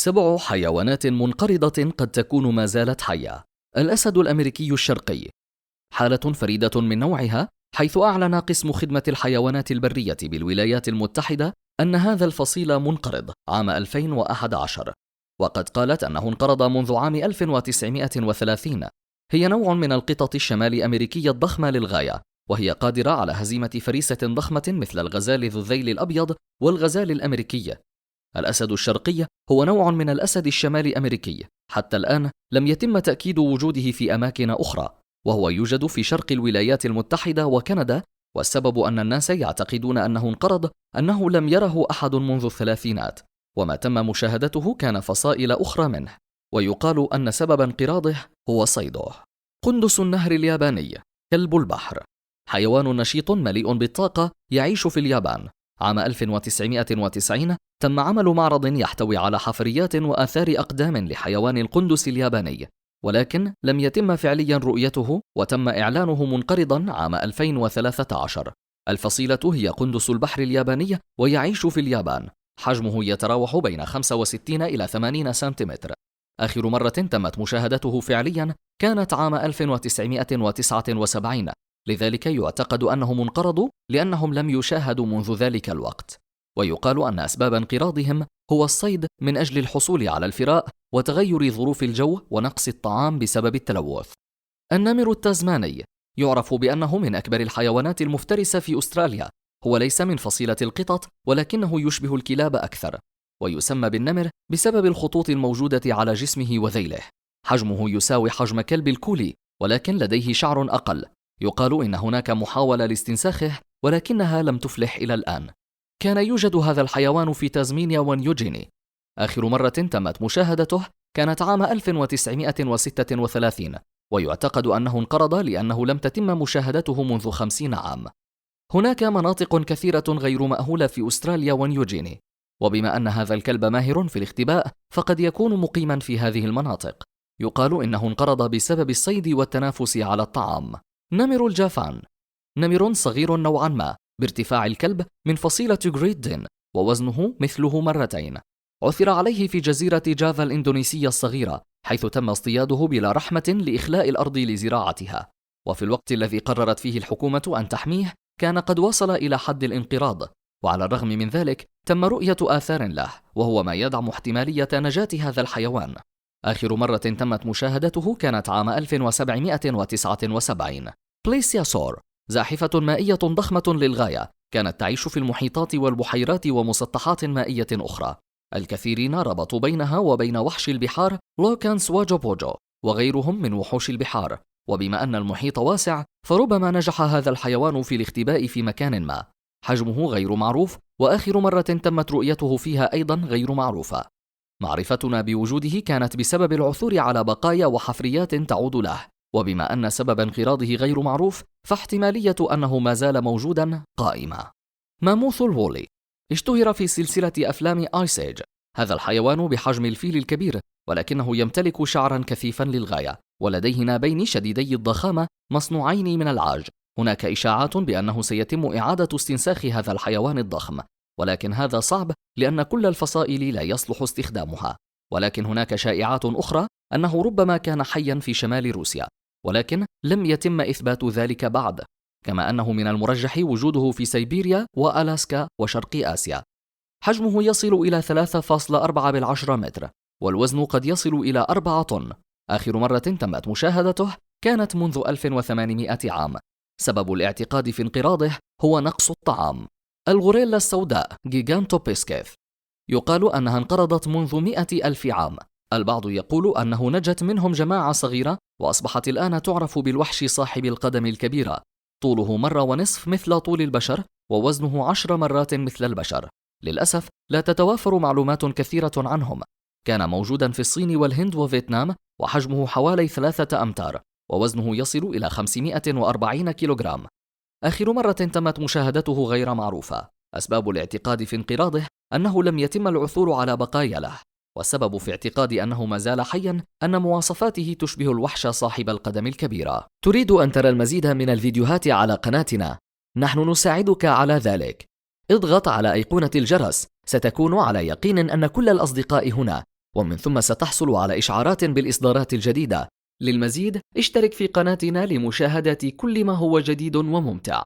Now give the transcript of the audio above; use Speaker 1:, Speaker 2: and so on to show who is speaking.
Speaker 1: 7 حيوانات منقرضة قد تكون ما زالت حية. الأسد الأمريكي الشرقي حالة فريدة من نوعها، حيث أعلن قسم خدمة الحيوانات البرية بالولايات المتحدة أن هذا الفصيل منقرض عام 2011، وقد قالت أنه انقرض منذ عام 1930. هي نوع من القطط الشمال أمريكية الضخمة للغاية، وهي قادرة على هزيمة فريسة ضخمة مثل الغزال ذو الذيل الأبيض والغزال الأمريكي. الأسد الشرقي هو نوع من الأسد الشمال الأمريكي، حتى الآن لم يتم تأكيد وجوده في أماكن أخرى، وهو يوجد في شرق الولايات المتحدة وكندا، والسبب أن الناس يعتقدون أنه انقرض أنه لم يره أحد منذ الثلاثينات، وما تم مشاهدته كان فصائل أخرى منه، ويقال أن سبب انقراضه هو صيده. قندس النهر الياباني كلب البحر حيوان نشيط مليء بالطاقة يعيش في اليابان. عام 1990 تم عمل معرض يحتوي على حفريات وآثار أقدام لحيوان القندس الياباني، ولكن لم يتم فعليا رؤيته، وتم إعلانه منقرضا عام 2013. الفصيلة هي قندس البحر الياباني، ويعيش في اليابان. حجمه يتراوح بين 65 إلى 80 سنتيمتر. آخر مرة تمت مشاهدته فعليا كانت عام 1979، لذلك يعتقد أنهم انقرضوا لأنهم لم يشاهدوا منذ ذلك الوقت. ويقال أن أسباب انقراضهم هو الصيد من أجل الحصول على الفراء، وتغير ظروف الجو، ونقص الطعام بسبب التلوث. النمر التازماني يعرف بأنه من أكبر الحيوانات المفترسة في أستراليا. هو ليس من فصيلة القطط، ولكنه يشبه الكلاب أكثر، ويسمى بالنمر بسبب الخطوط الموجودة على جسمه وذيله. حجمه يساوي حجم كلب الكولي، ولكن لديه شعر أقل. يقال إن هناك محاولة لاستنساخه، ولكنها لم تفلح إلى الآن. كان يوجد هذا الحيوان في تازمينيا ونيوجيني. آخر مرة تمت مشاهدته كانت عام 1936، ويعتقد أنه انقرض لأنه لم تتم مشاهدته منذ 50 عام. هناك مناطق كثيرة غير مأهولة في أستراليا ونيوجيني، وبما أن هذا الكلب ماهر في الاختباء فقد يكون مقيما في هذه المناطق. يقال إنه انقرض بسبب الصيد والتنافس على الطعام. نمر الجافان نمر صغير نوعا ما، بارتفاع الكلب، من فصيلة جريت دين، ووزنه مثله مرتين. عثر عليه في جزيرة جافا الإندونيسية الصغيرة، حيث تم اصطياده بلا رحمة لإخلاء الأرض لزراعتها، وفي الوقت الذي قررت فيه الحكومة أن تحميه كان قد وصل إلى حد الانقراض. وعلى الرغم من ذلك تم رؤية آثار له، وهو ما يدعم احتمالية نجاة هذا الحيوان. آخر مرة تمت مشاهدته كانت عام 1779. بليسياسور زاحفة مائية ضخمة للغاية، كانت تعيش في المحيطات والبحيرات ومسطحات مائية أخرى. الكثيرين ربطوا بينها وبين وحش البحار لوكانس واجوبوجو وغيرهم من وحوش البحار، وبما أن المحيط واسع فربما نجح هذا الحيوان في الاختباء في مكان ما. حجمه غير معروف، وآخر مرة تمت رؤيته فيها أيضا غير معروفة. معرفتنا بوجوده كانت بسبب العثور على بقايا وحفريات تعود له، وبما أن سبب انقراضه غير معروف فاحتمالية أنه ما زال موجودا قائمة. ماموث الوولي اشتهر في سلسلة أفلام آيس إيج. هذا الحيوان بحجم الفيل الكبير، ولكنه يمتلك شعرا كثيفا للغاية، ولديه نابين شديدي الضخامة مصنوعين من العاج. هناك إشاعات بأنه سيتم إعادة استنساخ هذا الحيوان الضخم، ولكن هذا صعب لأن كل الفصائل لا يصلح استخدامها. ولكن هناك شائعات أخرى أنه ربما كان حيا في شمال روسيا، ولكن لم يتم إثبات ذلك بعد، كما أنه من المرجح وجوده في سيبيريا وألاسكا وشرق آسيا. حجمه يصل إلى 3.4 متر، والوزن قد يصل إلى 4 طن. آخر مرة تمت مشاهدته كانت منذ 1800 عام. سبب الاعتقاد في انقراضه هو نقص الطعام. الغوريلا السوداء جيجانتوبيسكيث يقال أنها انقرضت منذ 100,000 عام. البعض يقول أنه نجت منهم جماعة صغيرة، وأصبحت الآن تعرف بالوحش صاحب القدم الكبيرة. طوله 1.5 مثل طول البشر، ووزنه 10 مرات مثل البشر. للأسف لا تتوافر معلومات كثيرة عنهم. كان موجودا في الصين والهند وفيتنام، وحجمه حوالي 3 أمتار، ووزنه يصل إلى 540 كيلوغرام. آخر مرة تمت مشاهدته غير معروفة. أسباب الاعتقاد في انقراضه أنه لم يتم العثور على بقايا له، والسبب في اعتقاد أنه ما زال حيا أن مواصفاته تشبه الوحش صاحب القدم الكبيرة. تريد أن ترى المزيد من الفيديوهات على قناتنا؟ نحن نساعدك على ذلك. اضغط على أيقونة الجرس، ستكون على يقين أن كل الأصدقاء هنا ومن ثم ستحصل على إشعارات بالإصدارات الجديدة. للمزيد اشترك في قناتنا لمشاهدة كل ما هو جديد وممتع.